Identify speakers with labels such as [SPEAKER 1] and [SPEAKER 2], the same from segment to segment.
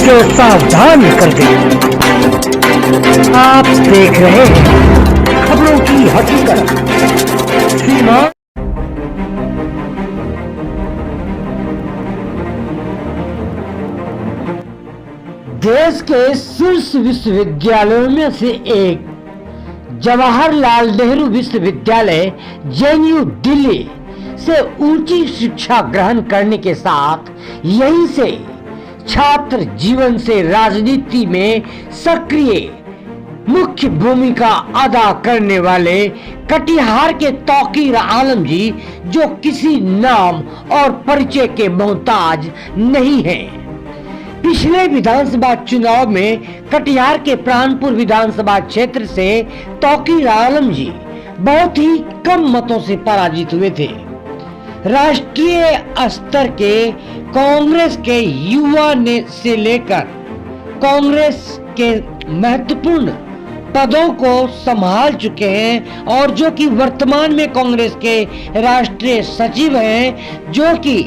[SPEAKER 1] को सावधान कर दे। आप देख रहे हैं खबरों की हकीकत। श्रीमान देश के शीर्ष विश्वविद्यालयों में से एक जवाहरलाल नेहरू विश्वविद्यालय जेएनयू दिल्ली से ऊंची शिक्षा ग्रहण करने के साथ यहीं से छात्र जीवन से राजनीति में सक्रिय मुख्य भूमिका अदा करने वाले कटिहार के तौकीर आलम जी, जो किसी नाम और परिचय के मोहताज नहीं हैं। पिछले विधानसभा चुनाव में कटिहार के प्राणपुर विधानसभा क्षेत्र से तौकीर आलम जी बहुत ही कम मतों से पराजित हुए थे। राष्ट्रीय स्तर के कांग्रेस के युवा ने से लेकर कांग्रेस के महत्वपूर्ण पदों को संभाल चुके हैं और जो कि वर्तमान में कांग्रेस के राष्ट्रीय सचिव हैं, जो कि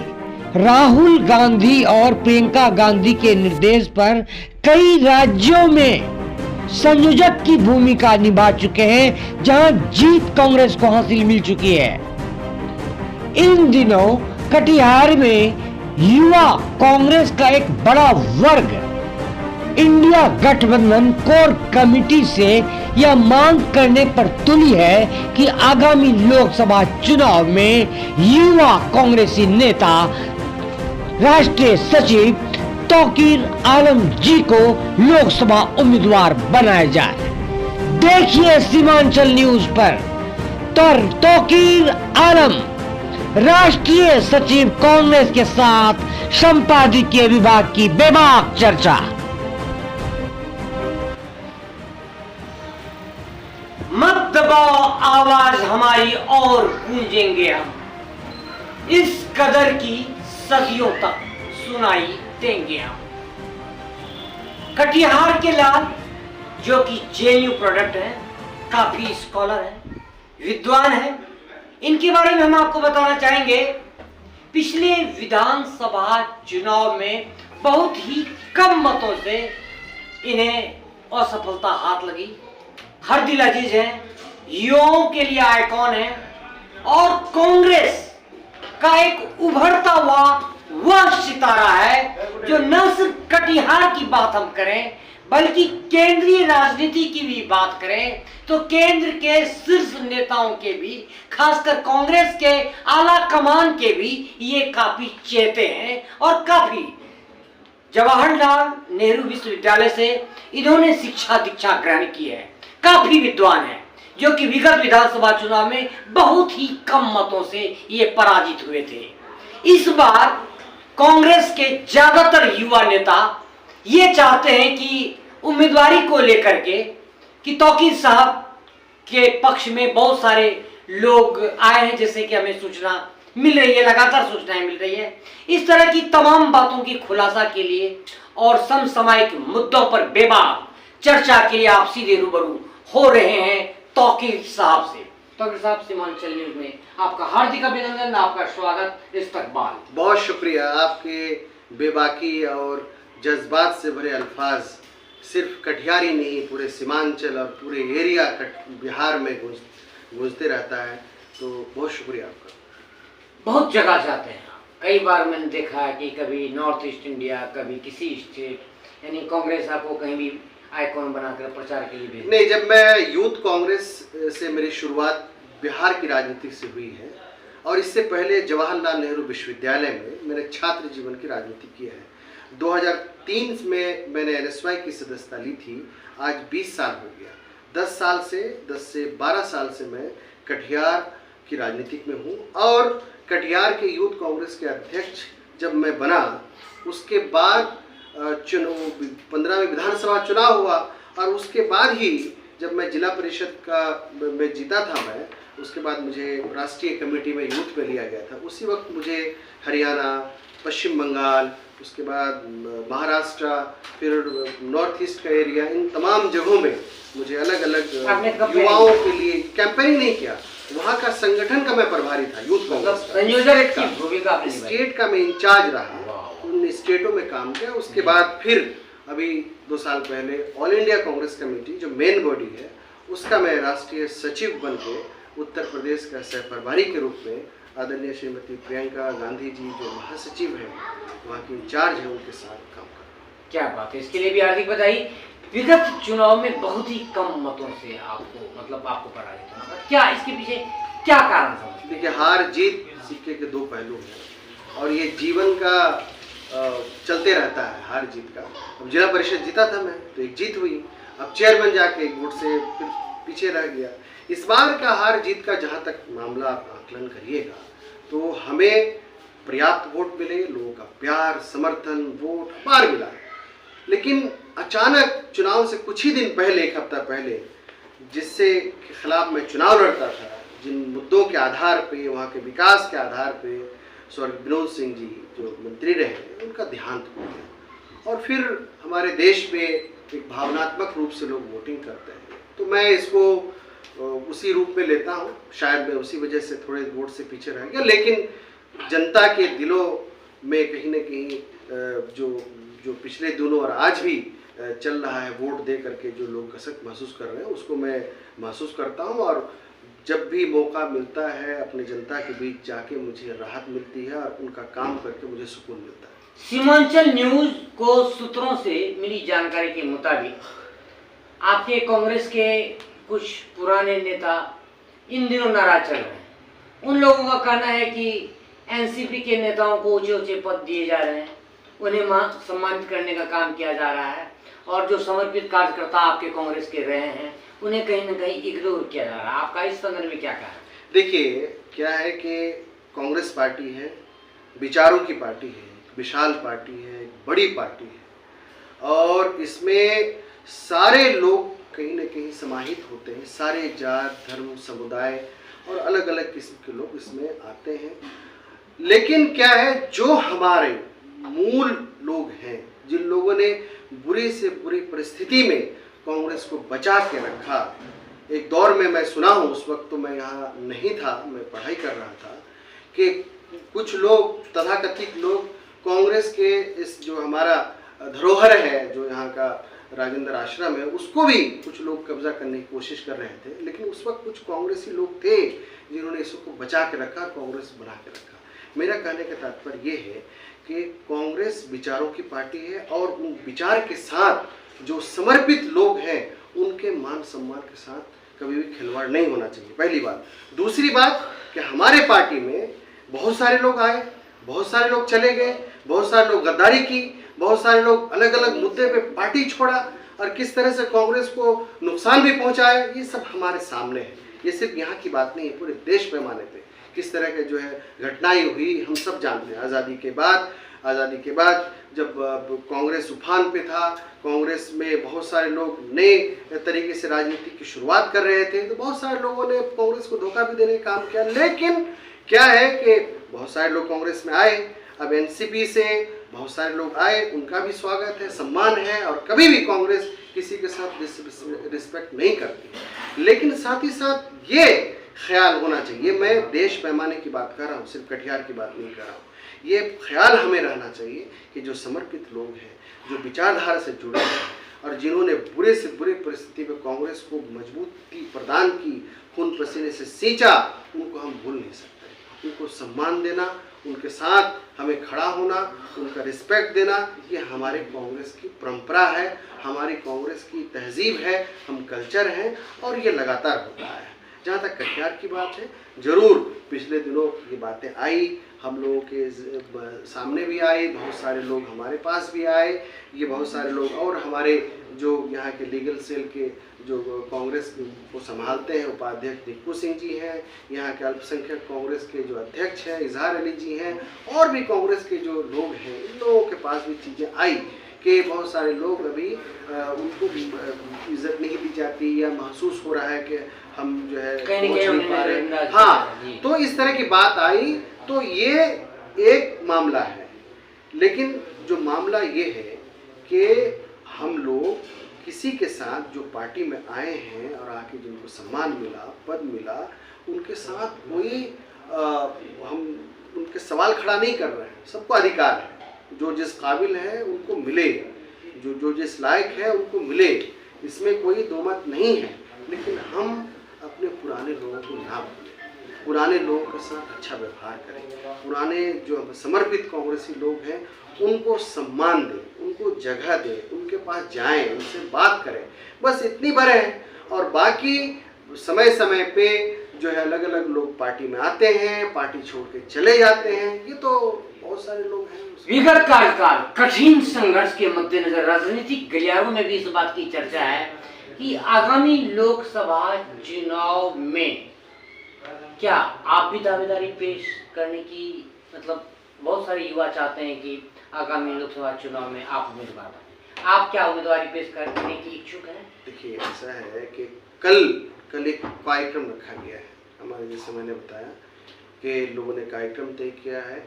[SPEAKER 1] राहुल गांधी और प्रियंका गांधी के निर्देश पर कई राज्यों में संयोजक की भूमिका निभा चुके हैं, जहां जीत कांग्रेस को हासिल मिल चुकी है। इन दिनों कटिहार में युवा कांग्रेस का एक बड़ा वर्ग इंडिया गठबंधन कोर कमेटी से यह मांग करने पर तुली है कि आगामी लोकसभा चुनाव में युवा कांग्रेसी नेता राष्ट्रीय सचिव तौकीर आलम जी को लोकसभा उम्मीदवार बनाया जाए। देखिए सीमांचल न्यूज पर तौकीर आलम राष्ट्रीय सचिव कांग्रेस के साथ संपादकीय विभाग की बेबाक चर्चा।
[SPEAKER 2] मत दबाओ आवाज हमारी और गूंजेंगे हम, इस कदर की सदियों तक सुनाई देंगे हम। कटिहार के लाल, जो कि जेएनयू प्रोडक्ट है, काफी स्कॉलर है, विद्वान है, इनके बारे में हम आपको बताना चाहेंगे। पिछले विधानसभा चुनाव में बहुत ही कम मतों से इन्हें असफलता हाथ लगी। हर दिल अजीज है, युवाओं के लिए आइकॉन है और कांग्रेस का एक उभरता हुआ वह सितारा है जो न सिर्फ कटिहार की बात हम करें बल्कि केंद्रीय राजनीति की भी बात करें तो केंद्र के शीर्ष नेताओं के भी, खासकर कांग्रेस के आला कमान के भी ये काफी चेते हैं। और काफी जवाहरलाल नेहरू विश्वविद्यालय से इन्होंने शिक्षा दीक्षा ग्रहण की है, काफी विद्वान है, जो कि विगत विधानसभा चुनाव में बहुत ही कम मतों से ये पराजित हुए थे। इस बार कांग्रेस के ज्यादातर युवा नेता ये चाहते हैं कि उम्मीदवारी को लेकर के कि तौकीर साहब के पक्ष में बहुत सारे लोग आए हैं, जैसे कि हमें सूचना मिल रही है, लगातार सूचनाएं मिल रही है। इस तरह की तमाम बातों की खुलासा के लिए और समसामयिक मुद्दों पर बेबाक चर्चा के लिए आप सीधे रूबरू हो रहे हैं तौकीर साहब से। तौकीर साहब, सीमांचल न्यूज में आपका हार्दिक अभिनंदन, आपका स्वागत, इस्तकबाल।
[SPEAKER 3] बहुत शुक्रिया। आपके बेबाकी और जज्बात से भरे अल्फाज सिर्फ कटिहार ही नहीं, पूरे सीमांचल और पूरे एरिया बिहार में गूंजते रहता है, तो बहुत शुक्रिया आपका।
[SPEAKER 2] बहुत जगह जाते हैं, कई बार मैंने देखा है कि कभी नॉर्थ ईस्ट इंडिया, कभी किसी स्टेट, यानी कांग्रेस आपको कहीं भी आइकॉन बनाकर प्रचार के लिए भेज।
[SPEAKER 3] नहीं, जब मैं यूथ कांग्रेस से मेरी शुरुआत बिहार की राजनीति से हुई है और इससे पहले जवाहरलाल नेहरू विश्वविद्यालय में मैंने छात्र जीवन की राजनीति की है। 2003 में मैंने एनएसवाई की सदस्यता ली थी, आज 20 साल हो गया। 10 से 12 साल से मैं कटिहार की राजनीति में हूँ और कटिहार के यूथ कांग्रेस के अध्यक्ष जब मैं बना, उसके बाद 15 में विधानसभा चुनाव हुआ और उसके बाद ही जब मैं जिला परिषद का में जीता था मैं, उसके बाद मुझे राष्ट्रीय कमेटी में यूथ में लिया गया था। उसी वक्त मुझे हरियाणा, पश्चिम बंगाल, उसके बाद महाराष्ट्र, फिर नॉर्थ ईस्ट का एरिया, इन तमाम जगहों में मुझे अलग अलग युवाओं के लिए कैंपेनिंग नहीं किया, वहाँ का संगठन का मैं प्रभारी था, यूथ कांग्रेस
[SPEAKER 2] संयोजक की भूमिका,
[SPEAKER 3] स्टेट का मैं इंचार्ज रहा, उन स्टेटों में काम किया। उसके बाद फिर अभी 2 साल पहले ऑल इंडिया कांग्रेस कमेटी जो मेन बॉडी है उसका मैं राष्ट्रीय सचिव बन के उत्तर प्रदेश का सह प्रभारी के रूप में आदरणीय श्रीमती प्रियंका गांधी जी जो महासचिव हैं, वहाँ की इंचार्ज है, उनके साथ काम कर रहा हूँ।
[SPEAKER 2] क्या बात है, इसके लिए भी हार्दिक बधाई। विगत चुनाव में बहुत ही कम मतों से आपको पराजित होना, क्या इसके पीछे क्या कारण समझते?
[SPEAKER 3] देखिए, हार जीत सिक्के के 2 पहलू हैं और ये जीवन का चलते रहता है, हार जीत का। अब जिला परिषद जीता था मैं, तो एक जीत हुई, अब चेयरमैन जाके एक वोट से फिर पीछे रह गया। इस बार का हार जीत का जहाँ तक मामला आप आकलन करिएगा तो हमें पर्याप्त वोट मिले, लोगों का प्यार, समर्थन, वोट अपार मिला। लेकिन अचानक चुनाव से कुछ ही दिन पहले, 1 हफ्ता पहले, जिससे खिलाफ मैं चुनाव लड़ता था, जिन मुद्दों के आधार पे, वहाँ के विकास के आधार पे स्वर्गीय विनोद सिंह जी जो मंत्री रहे, उनका देहांत हो गया। और फिर हमारे देश में एक भावनात्मक रूप से लोग वोटिंग करते हैं, तो मैं इसको उसी रूप में लेता हूँ। शायद मैं उसी वजह से थोड़े वोट से पीछे रह गया, लेकिन जनता के दिलों में कहीं न कहीं जो पिछले दिनों और आज भी चल रहा है, वोट दे करके जो लोग कसक महसूस कर रहे हैं, उसको मैं महसूस करता हूँ। और जब भी मौका मिलता है अपने जनता के बीच जाके मुझे राहत मिलती है और उनका काम करके मुझे सुकून मिलता है।
[SPEAKER 2] सीमांचल न्यूज को सूत्रों से मिली जानकारी के मुताबिक आपके कांग्रेस के कुछ पुराने नेता इन दिनों नाराज चल रहे हैं। उन लोगों का कहना है कि एनसीपी के नेताओं को ऊंचे ऊंचे पद दिए जा रहे हैं, उन्हें सम्मानित करने का काम किया जा रहा है, और जो समर्पित कार्यकर्ता आपके कांग्रेस के रहे हैं उन्हें कहीं न कहीं इग्नोर किया जा रहा है। आपका इस संदर्भ में क्या कहना है?
[SPEAKER 3] देखिए, क्या है कि कांग्रेस पार्टी है, विचारों की पार्टी है, विशाल पार्टी है, एक बड़ी पार्टी है, और इसमें सारे लोग कहीं न कहीं समाहित होते हैं, सारे जात, धर्म, समुदाय और अलग अलग किस्म के लोग इसमें आते हैं। लेकिन क्या है, जो हमारे मूल लोग हैं, जिन लोगों ने बुरी से बुरी परिस्थिति में कांग्रेस को बचा के रखा, एक दौर में मैं सुना हूँ, उस वक्त तो मैं यहाँ नहीं था, मैं पढ़ाई कर रहा था, कि कुछ लोग, तथाकथित लोग, कांग्रेस के इस जो हमारा धरोहर है, जो यहाँ का राजेंद्र आश्रम है, उसको भी कुछ लोग कब्जा करने की कोशिश कर रहे थे। लेकिन उस वक्त कुछ कांग्रेसी लोग थे जिन्होंने इसको बचा के रखा, कांग्रेस बना के रखा। मेरा कहने का तात्पर्य ये है कि कांग्रेस विचारों की पार्टी है और उन विचार के साथ जो समर्पित लोग हैं उनके मान सम्मान के साथ कभी भी खिलवाड़ नहीं होना चाहिए, पहली बात। दूसरी बात कि हमारे पार्टी में बहुत सारे लोग आए, बहुत सारे लोग चले गए, बहुत सारे लोग गद्दारी की, बहुत सारे लोग अलग अलग मुद्दे पे पार्टी छोड़ा और किस तरह से कांग्रेस को नुकसान भी पहुंचाया, ये सब हमारे सामने है। ये सिर्फ यहाँ की बात नहीं है, पूरे देश पैमाने पे किस तरह के जो है घटनाएं हुई हम सब जानते हैं। आज़ादी के बाद जब कांग्रेस उफान पे था, कांग्रेस में बहुत सारे लोग नए तरीके से राजनीति की शुरुआत कर रहे थे, तो बहुत सारे लोगों ने कांग्रेस को धोखा भी देने का काम किया। लेकिन क्या है कि बहुत सारे लोग कांग्रेस में आए, अब एनसीपी से बहुत सारे लोग आए, उनका भी स्वागत है, सम्मान है, और कभी भी कांग्रेस किसी के साथ रिस्पेक्ट नहीं करती। लेकिन साथ ही साथ ये ख्याल होना चाहिए, मैं देश पैमाने की बात कर रहा हूँ, सिर्फ कटिहार की बात नहीं कर रहा हूँ, ये ख्याल हमें रहना चाहिए कि जो समर्पित लोग हैं, जो विचारधारा से जुड़े हैं और जिन्होंने बुरे से बुरे परिस्थिति में कांग्रेस को मजबूती प्रदान की, खून पसीने से सींचा, उनको हम भूल नहीं सकते। उनको सम्मान देना, उनके साथ हमें खड़ा होना, उनका रिस्पेक्ट देना, ये हमारे कांग्रेस की परंपरा है, हमारी कांग्रेस की तहजीब है, हम कल्चर हैं, और ये लगातार होता है। जहाँ तक कटिहार की बात है, जरूर पिछले दिनों ये बातें आई, हम लोगों के सामने भी आई, बहुत सारे लोग हमारे पास भी आए, ये बहुत सारे लोग और हमारे जो यहाँ के लीगल सेल के जो कांग्रेस को संभालते हैं उपाध्यक्ष दीपू सिंह जी हैं, यहाँ के अल्पसंख्यक कांग्रेस के जो अध्यक्ष हैं इजहार अली जी हैं, और भी कांग्रेस के जो लोग हैं, इन लोगों के पास भी चीज़ें आई कि बहुत सारे लोग अभी उनको भी इज्जत नहीं दी जाती, या महसूस हो रहा है कि हम जो है पहुंच नहीं पा रहे। हाँ, तो इस तरह की बात आई, तो ये एक मामला है। लेकिन जो मामला ये है कि हम लोग किसी के साथ जो पार्टी में आए हैं और आके जिनको सम्मान मिला, पद मिला, उनके साथ कोई हम उनके सवाल खड़ा नहीं कर रहे हैं। सबको अधिकार है, जो जिस काबिल है उनको मिले। जो जिस लायक है उनको मिले, इसमें कोई दो मत नहीं है। लेकिन हम अपने पुराने लोगों को ना भूलें, पुराने लोगों के साथ अच्छा व्यवहार करें, पुराने जो समर्पित कांग्रेसी लोग हैं उनको सम्मान दें, उनको जगह दें, उनके पास जाएं, उनसे बात करें, बस इतनी बार है। और बाकी समय समय पे जो है अलग अलग लोग पार्टी में आते हैं, पार्टी छोड़ के चले जाते हैं, ये तो बहुत सारे लोग हैं।
[SPEAKER 2] विगत कार्यकाल कठिन संघर्ष के मद्देनजर राजनीतिक गलियारों में भी इस बात की चर्चा है कि आगामी लोकसभा चुनाव में क्या आप भी दावेदारी पेश करने की, मतलब बहुत सारे युवा चाहते हैं कि आगामी लोकसभा चुनाव में आप उम्मीदवार बने, आप क्या उम्मीदवारी पेश करने की इच्छुक हैं?
[SPEAKER 3] देखिए, ऐसा है कि कल एक कार्यक्रम रखा गया है हमारे, जैसे मैंने बताया कि लोगों ने कार्यक्रम तय किया है,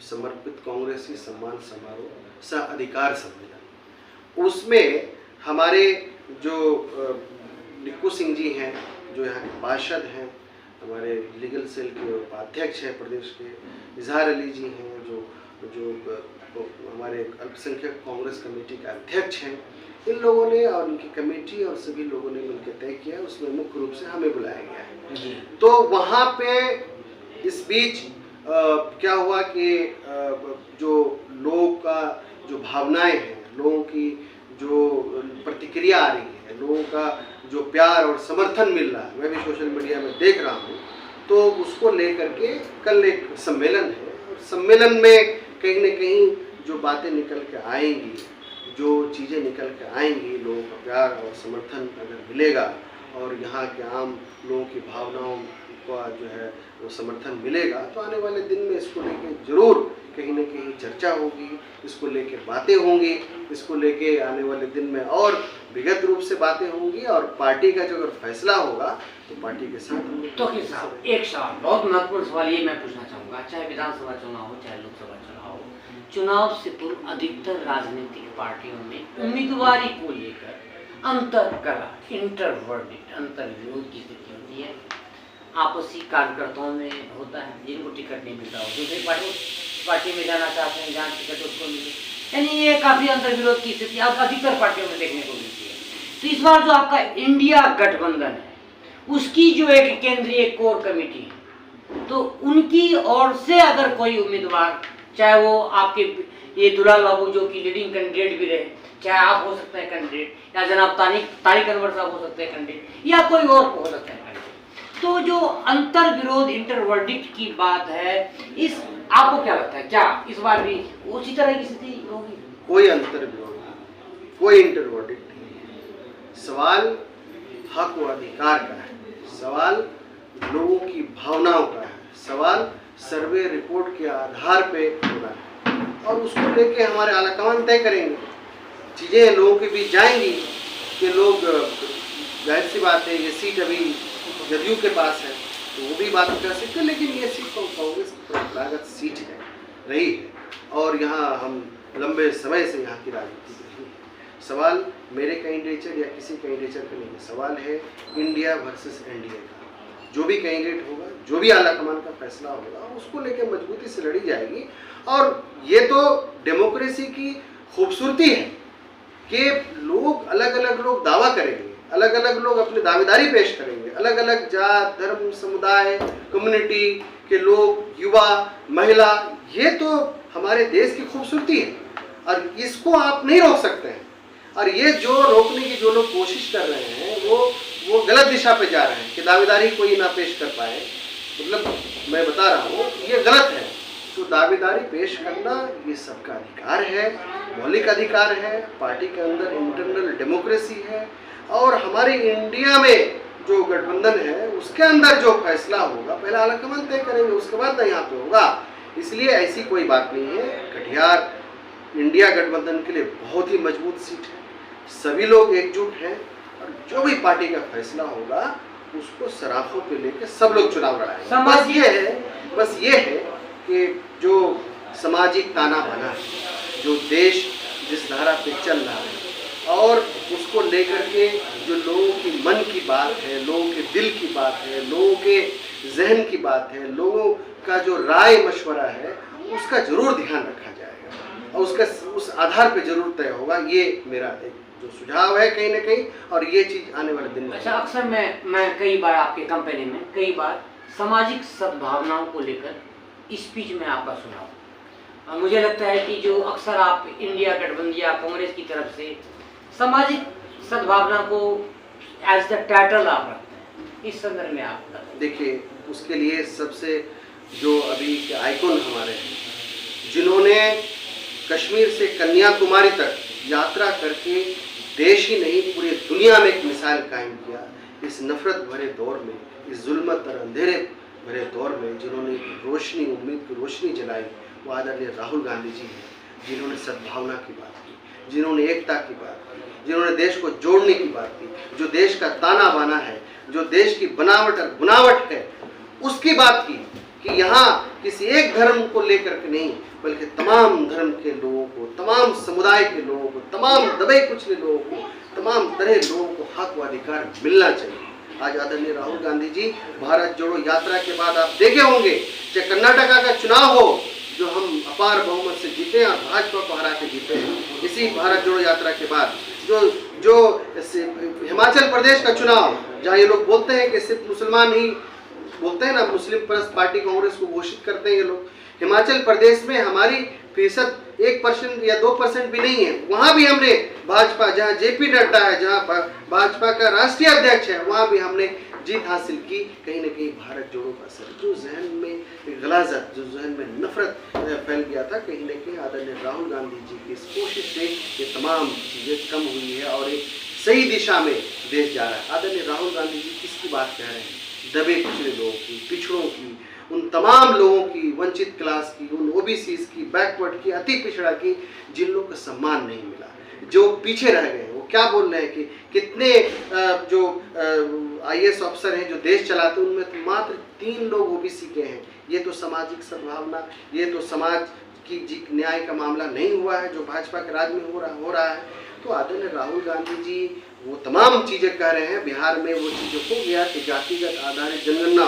[SPEAKER 3] समर्पित कांग्रेसी सम्मान समारोह सह अधिकार सम्मेलन। उसमें हमारे जो निक्कू सिंह जी हैं, जो यहाँ के पार्षद हैं, हमारे लीगल सेल के उपाध्यक्ष हैं प्रदेश के, इजहार अली जी हैं जो हमारे अल्पसंख्यक कांग्रेस कमेटी के अध्यक्ष हैं, इन लोगों ने और उनकी कमेटी और सभी लोगों ने मिलकर तय किया। उसमें मुख्य रूप से हमें बुलाया गया है। तो वहाँ पे इस बीच क्या हुआ कि जो लोगों का जो भावनाएं हैं, लोगों की जो प्रतिक्रिया आ रही है, लोगों का जो प्यार और समर्थन मिल रहा है, मैं भी सोशल मीडिया में देख रहा हूँ, तो उसको लेकर के कल एक सम्मेलन है। और सम्मेलन में कहीं न कहीं जो बातें निकल के आएंगी, जो चीज़ें निकल के आएंगी, लोगों का प्यार और समर्थन अगर मिलेगा और यहाँ के आम लोगों की भावनाओं का जो है वो समर्थन मिलेगा, तो आने वाले दिन में इसको लेके जरूर कहीं न कहीं चर्चा होगी, इसको लेके बातें होंगी, इसको लेके आने वाले दिन में और विगत रूप से बातें होंगी। और पार्टी का जो अगर फैसला होगा तो पार्टी के साथ होंगे।
[SPEAKER 2] तो साहब एक सवाल, बहुत महत्वपूर्ण सवाल ये मैं पूछना चाहूँगा, चाहे विधानसभा चुनाव हो चाहे लोकसभा चुनाव हो, चुनाव से पूर्व अधिकतर राजनीतिक पार्टियों में उम्मीदवारी को लेकर अंतर्विरोध की स्थिति होती है, आपसी कार्यकर्ताओं में होता है, जिनको टिकट नहीं मिलता हो दूसरी पार्टी में जाना चाहते हैं, जहाँ टिकट उसको मिले, यानी ये काफी अंतर्विरोध की स्थिति अब अधिकतर पार्टियों में देखने को मिलती है। तो इस बार जो आपका इंडिया गठबंधन है, उसकी जो एक केंद्रीय कोर कमेटी है, तो उनकी ओर से अगर कोई उम्मीदवार, चाहे वो आपके ये दुलाल बाबू जो कि लीडिंग कैंडिडेट भी रहे, चाहे आप हो सकते हैं कैंडिडेट, या जनाब तारिक अनवर साहब हो सकते हैं कैंडिडेट, या कोई और हो सकता है कैंडिडेट, तो जो अंतर्विरोध इंटरवर्डिक्ट की बात है, इस आपको क्या लगता है, क्या इस बार भी उसी तरह की स्थिति होगी?
[SPEAKER 3] कोई अंतर्विरोध, कोई इंटरवर्डिक्ट नहीं है। सवाल हक व अधिकार का है, सवाल लोगों की भावनाओं का है, सवाल सर्वे रिपोर्ट के आधार पे होना है और उसको लेके हमारे आलाकमान तय करेंगे। चीज़ें लोगों के बीच जाएंगी कि लोग, जाहिर सी बात है, ये सीट अभी जदयू के पास है तो वो भी बात कर सकते हैं, लेकिन ये सीट कांग्रेस की परंपरागत सीट है, रही है और यहाँ हम लंबे समय से यहाँ की राजनीति रही है। सवाल मेरे कैंडिडेचर या किसी कैंडिडेचर का नहीं है, सवाल है इंडिया वर्सेस एनडीए का। जो भी कैंडिडेट होगा, जो भी आलाकमान का फैसला होगा, उसको लेकर मजबूती से लड़ी जाएगी। और ये तो डेमोक्रेसी की खूबसूरती है कि लोग अलग अलग लोग दावा करेंगे, अलग अलग लोग अपनी दावेदारी पेश करेंगे, अलग अलग जात, धर्म, समुदाय, कम्युनिटी के लोग, युवा, महिला, ये तो हमारे देश की खूबसूरती है और इसको आप नहीं रोक सकते हैं। और ये जो रोकने की जो लोग कोशिश कर रहे हैं वो गलत दिशा पे जा रहे हैं कि दावेदारी कोई ना पेश कर पाए, मतलब मैं बता रहा हूँ ये गलत है। तो दावेदारी पेश करना ये सबका अधिकार है, मौलिक अधिकार है, पार्टी के अंदर इंटरनल डेमोक्रेसी है और हमारे इंडिया में जो गठबंधन है उसके अंदर जो फैसला होगा पहले आलाकमान तय करेंगे, उसके बाद ना यहाँ पे होगा। इसलिए ऐसी कोई बात नहीं है। कटिहार इंडिया गठबंधन के लिए बहुत ही मजबूत सीट है, सभी लोग एकजुट हैं और जो भी पार्टी का फैसला होगा उसको सराफों पे लेके सब लोग चुनाव लड़ाएंगे। बस ये है कि जो सामाजिक ताना बाना है, जो देश जिस धारा पे चल रहा है और उसको लेकर के जो लोगों की मन की बात है, लोगों के दिल की बात है, लोगों के जहन की बात है, लोगों का जो राय मशवरा है, उसका जरूर ध्यान रखा जाएगा और उस आधार पे जरूर तय होगा। ये मेरा एक जो सुझाव है कहीं ना कहीं, और ये चीज आने वाले दिन में।
[SPEAKER 2] अच्छा, अक्सर मैं कई बार आपके कंपनी में कई बार सामाजिक सद्भावनाओं को लेकर स्पीच में आपका सुना हूं। मुझे लगता है कि जो अक्सर आप इंडिया गठबंधन या कांग्रेस की तरफ से सामाजिक सद्भावना को एज द टाइटल आप रखते हैं, इस संदर्भ में आप बताएं।
[SPEAKER 3] देखिए, उसके लिए सबसे जो अभी के आइकॉन हमारे हैं, जिन्होंने कश्मीर से कन्याकुमारी तक यात्रा करके देश ही नहीं पूरी दुनिया में एक मिसाल कायम किया, इस नफरत भरे दौर में, इस जुल्मत और अंधेरे भरे दौर में जिन्होंने रोशनी, उम्मीद की रोशनी जलाई, वो आदरणीय राहुल गांधी जी हैं, जिन्होंने सद्भावना की बात की, जिन्होंने एकता की बात की, जिन्होंने देश को जोड़ने की बात की, जो देश का ताना बाना है, जो देश की बनावट और बुनावट है, उसकी बात की कि यहाँ किसी एक धर्म को लेकर के नहीं, बल्कि तमाम धर्म के लोगों को, तमाम समुदाय के लोगों को, तमाम दबे कुचले लोगों को, तमाम तरह लोगों को हक व अधिकार मिलना चाहिए। आज आदरणीय राहुल गांधी जी भारत जोड़ो यात्रा के बाद आप देखे होंगे, चाहे कर्नाटका का चुनाव हो जो हम अपार बहुमत से जीते हैं और भाजपा को हरा के जीते हैं, इसी भारत जोड़ो यात्रा के बाद जो हिमाचल प्रदेश का चुनाव, जहाँ ये लोग बोलते हैं कि सिर्फ मुसलमान ही बोलते हैं ना, मुस्लिम परस्त पार्टी कांग्रेस को घोषित करते हैं ये लोग, हिमाचल प्रदेश में हमारी फीसद 1% या 2% भी नहीं है, वहाँ भी हमने भाजपा, जहाँ जेपी नड्डा है, जहाँ भाजपा का राष्ट्रीय अध्यक्ष है, वहाँ भी हमने जीत हासिल की। कहीं ना कहीं भारत जोड़ो का असर, जो जहन में गलाजत, जो जहन में नफरत फैल गया था, कहीं ना कहीं आदरणीय राहुल गांधी जी की इस कोशिश से ये तमाम चीज़ें कम हुई है और एक सही दिशा में देश जा रहा है। आदरणीय राहुल गांधी जी किसकी बात कह रहे हैं? दबे कुचले लोगों की, पिछड़ों की, उन तमाम लोगों की, वंचित क्लास की, उन ओबीसीज की, बैकवर्ड की, अति पिछड़ा की, जिन लोगों को सम्मान नहीं मिला, जो पीछे रह गए। वो क्या बोल रहे हैं कि कितने जो IAS ऑफिसर हैं जो देश चलाते हैं, उनमें तो मात्र 3 लोग ओबीसी के हैं। ये तो सामाजिक सद्भावना, ये तो समाज की न्याय का मामला नहीं हुआ है जो भाजपा के राज में हो रहा है। तो आदरणीय राहुल गांधी जी वो तमाम चीज़ें कह रहे हैं, बिहार में वो चीज़ें हो गया कि जातिगत आधारित जनगणना,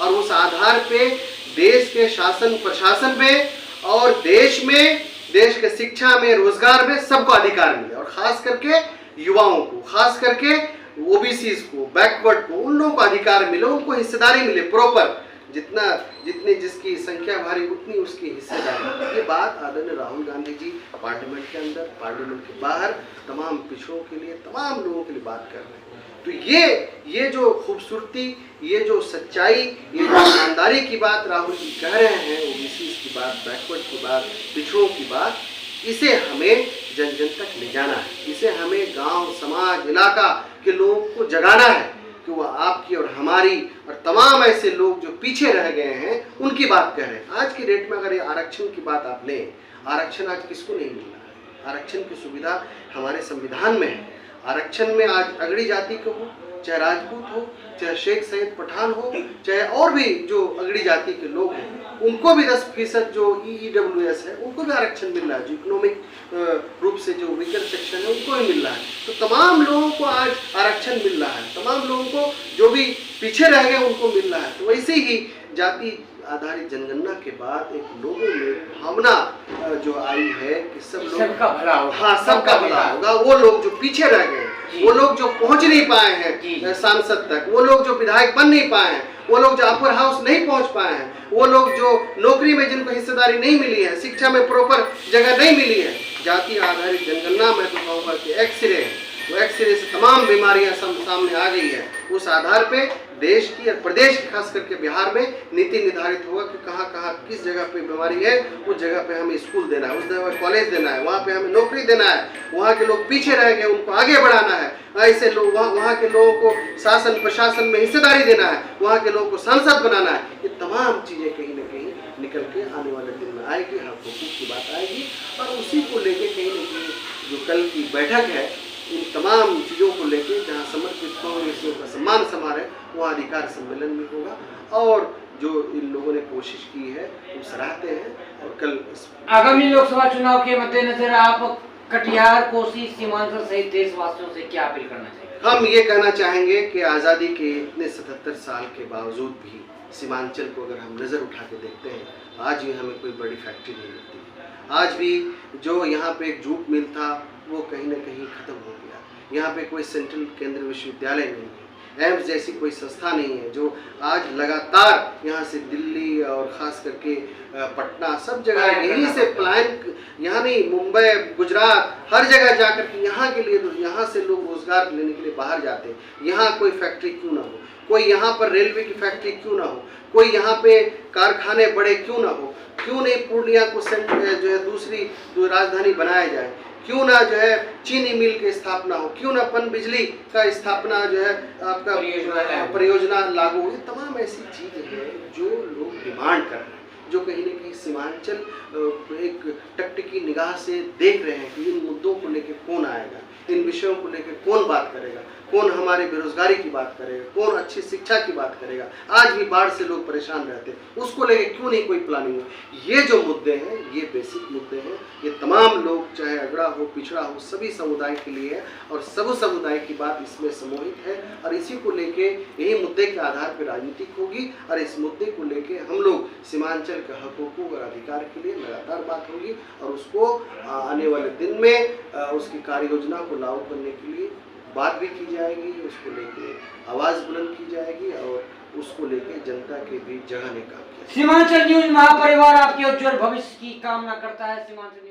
[SPEAKER 3] और उस आधार पे देश के शासन प्रशासन में और देश में, देश के शिक्षा में, रोजगार में सबको अधिकार मिले, और खास करके युवाओं को, खास करके ओबीसीज को, बैकवर्ड को, उन लोगों को अधिकार मिले, उनको हिस्सेदारी मिले प्रॉपर, जितनी जिसकी संख्या भारी उतनी उसकी हिस्सेदारी। ये बात आदरणीय राहुल गांधी जी पार्लियामेंट के अंदर, पार्लियामेंट के बाहर तमाम पिछड़ों के लिए, तमाम लोगों के लिए बात कर रहे हैं। तो ये जो खूबसूरती, ये जो सच्चाई, ये जो ईमानदारी की बात राहुल जी कह रहे हैं, ओबीसी की बात, बैकवर्ड की बात, पिछड़ों की बात, इसे हमें जन जन तक ले जाना है, इसे हमें गांव, समाज, इलाका के लोगों को जगाना है कि वो आपकी और हमारी और तमाम ऐसे लोग जो पीछे रह गए हैं उनकी बात कह रहे हैं। आज की डेट में अगर ये आरक्षण की बात आप लें, आरक्षण आज किसको नहीं मिल रहा है? आरक्षण की सुविधा हमारे संविधान में है। आरक्षण में आज अगड़ी जाति को हो, चाहे राजपूत हो, चाहे शेख सैयद पठान हो, चाहे और भी जो अगड़ी जाति के लोग हैं, उनको भी 10% जो EWS है उनको भी आरक्षण मिल रहा है, जो इकोनॉमिक रूप से जो वीकर सेक्शन है उनको भी मिल रहा है। तो तमाम लोगों को आज आरक्षण मिल रहा है, तमाम लोगों को जो भी पीछे रह गए उनको मिल रहा है। तो वैसे ही जाति आधारित जनगणना के बाद एक लोगों में भावना जो आई है कि सब लोग
[SPEAKER 2] सबका भला होगा,
[SPEAKER 3] हाँ सबका भला होगा। वो लोग जो पीछे रह गए, वो लोग जो पहुंच नहीं पाए हैं सांसद तक, वो लोग जो विधायक बन नहीं पाए हैं, वो लोग जो अपर हाउस नहीं पहुंच पाए हैं, वो लोग जो नौकरी में जिनको हिस्सेदारी नहीं मिली है, शिक्षा में प्रॉपर जगह नहीं मिली है, जाति आधारित जनगणना मैं तो कहूँगा कि एक्सरे है, वो एक्सरे से तमाम बीमारियां सामने आ गई है। उस आधार पे देश की और प्रदेश की खास करके बिहार में नीति निर्धारित होगा कि कहाँ कहाँ किस जगह पे बीमारी है, उस जगह पे हमें स्कूल देना है, उस जगह कॉलेज देना है, वहाँ पे हमें नौकरी देना है, वहाँ के लोग पीछे रह गए उनको आगे बढ़ाना है, ऐसे लोग वहाँ के लोगों को शासन प्रशासन में हिस्सेदारी देना है, वहाँ के लोगों को सांसद बनाना है। ये तमाम चीज़ें कहीं ना कहीं निकल के आने वाले दिन में आएगी, हक हुकूक की बात आएगी, और उसी को लेके कहीं ना कहीं जो कल की बैठक है इन तमाम चीज़ों को लेके जहाँ समर्पित कांग्रेसियों का सम्मान समारोह वहाँ अधिकार सम्मेलन भी होगा, और जो इन लोगों ने कोशिश की है वो सराहते हैं। और कल
[SPEAKER 2] आगामी लोकसभा चुनाव के मद्देनजर आप कटिहार, कोसी, सीमांचल सहित देशवासियों से क्या अपील करना चाहिए?
[SPEAKER 3] हम ये कहना चाहेंगे कि आज़ादी के इतने 77 साल के बावजूद भी सीमांचल को अगर हम नज़र उठा के देखते हैं, आज भी हमें कोई बड़ी फैक्ट्री नहीं मिलती, आज भी जो यहाँ पे एक जूट मिल था वो कहीं ना कहीं खत्म हो गया। यहाँ पे कोई सेंट्रल केंद्रीय विश्वविद्यालय नहीं है, एम्स जैसी कोई संस्था नहीं है, जो आज लगातार यहाँ से दिल्ली और ख़ास करके पटना सब जगह यहीं से प्लान, यहाँ नहीं मुंबई गुजरात हर जगह जाकर के यहाँ के लिए, यहाँ से लोग रोज़गार लेने के लिए बाहर जाते हैं। यहाँ कोई फैक्ट्री क्यों ना हो, कोई यहाँ पर रेलवे की फैक्ट्री क्यों ना हो, कोई यहाँ पे कारखाने बड़े क्यों ना हो, क्यों नहीं पूर्णिया को जो है दूसरी राजधानी बनाया जाए, क्यों ना जो है चीनी मिल की स्थापना हो, क्यों ना पन बिजली का स्थापना जो है आपका परियोजना लागू हो। ये तमाम ऐसी चीज़ें हैं जो लोग डिमांड कर रहे हैं, जो कहीं ना कहीं सीमांचल एक टकटकी निगाह से देख रहे हैं कि इन मुद्दों को लेकर कौन आएगा, इन विषयों को लेकर कौन बात करेगा, कौन हमारे बेरोजगारी की बात करेगा, कौन अच्छी शिक्षा की बात करेगा। आज भी बाढ़ से लोग परेशान रहते हैं, उसको लेकर क्यों नहीं कोई प्लानिंग हो। ये जो मुद्दे हैं ये बेसिक मुद्दे हैं, ये तमाम लोग चाहे अगड़ा हो पिछड़ा हो सभी समुदाय के लिए है और सब समुदाय की बात इसमें समूहित है और इसी को लेके यही मुद्दे के आधार पर राजनीति होगी और इस मुद्दे को लेके हम लोग सीमांचल के हकों और अधिकार के लिए लगातार बात होगी और उसको आने वाले दिन में उसकी कार्य योजना को लागू करने के लिए बात भी की जाएगी, उसको लेके आवाज़ बुलंद की जाएगी और उसको लेके जनता के बीच जगाने का काम किया।
[SPEAKER 2] सीमांचल न्यूज महापरिवार आपके उज्जवल भविष्य की कामना करता है। सीमांचल